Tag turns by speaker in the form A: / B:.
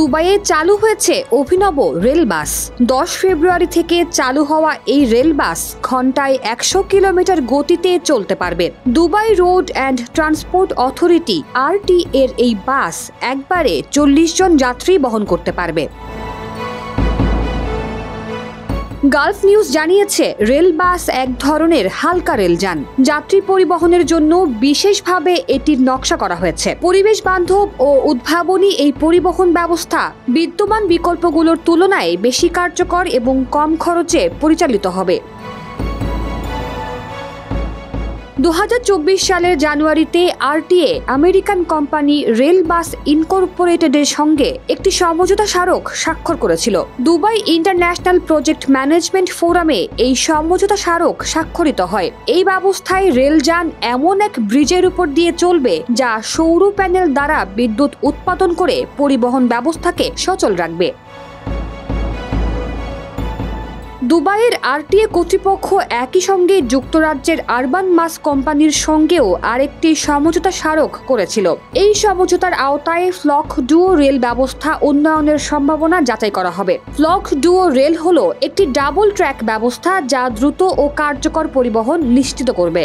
A: দুবাইয়ে চালু হয়েছে অভিনব রেল বাস। 10 ফেব্রুয়ারি থেকে চালু হওয়া এই রেল বাস ঘন্টায় 100 কিলোমিটার গতিতে চলতে পারবে। Dubai road and transport authority RT এর এই বাস একবারে 40 জন যাত্রী বহন করতে পারবে। গালফ নিউজ জানিয়েছে, রেল বাস এক ধরনের হালকা রেলযান। যাত্রী পরিবহনের জন্য বিশেষভাবে এটির নকশা করা হয়েছে। পরিবেশ বান্ধব ও উদ্ভাবনী এই পরিবহন ব্যবস্থা বিদ্যমান বিকল্পগুলোর তুলনায় বেশি কার্যকর এবং কম খরচে পরিচালিত হবে। 2024 সালের জানুয়ারিতে RTA American company rail bus ইনকর্পোরেটেডের সঙ্গে একটি সমঝোতা স্মারক স্বাক্ষর করেছিল। দুবাই ইন্টারন্যাশনাল প্রজেক্ট ম্যানেজমেন্ট ফোরামে এই সমঝোতা স্মারক স্বাক্ষরিত হয়। এই ব্যবস্থায় রেলযান এমন এক ব্রিজের উপর দিয়ে চলবে যা সৌর প্যানেল দ্বারা বিদ্যুৎ উৎপাদন করে পরিবহন ব্যবস্থাকে সচল রাখবে। দুবাইয়ের আরটিএ কর্তৃপক্ষ একই সঙ্গে যুক্তরাজ্যের আরবান মাস কোম্পানির সঙ্গেও আরেকটি সমঝোতা স্মারক করেছিল। এই সমঝোতার আওতায় ফ্লক ডুও রেল ব্যবস্থা উন্নয়নের সম্ভাবনা যাচাই করা হবে। ফ্লক ডুও রেল হলো একটি ডাবল ট্র্যাক ব্যবস্থা যা দ্রুত ও কার্যকর পরিবহন নিশ্চিত করবে।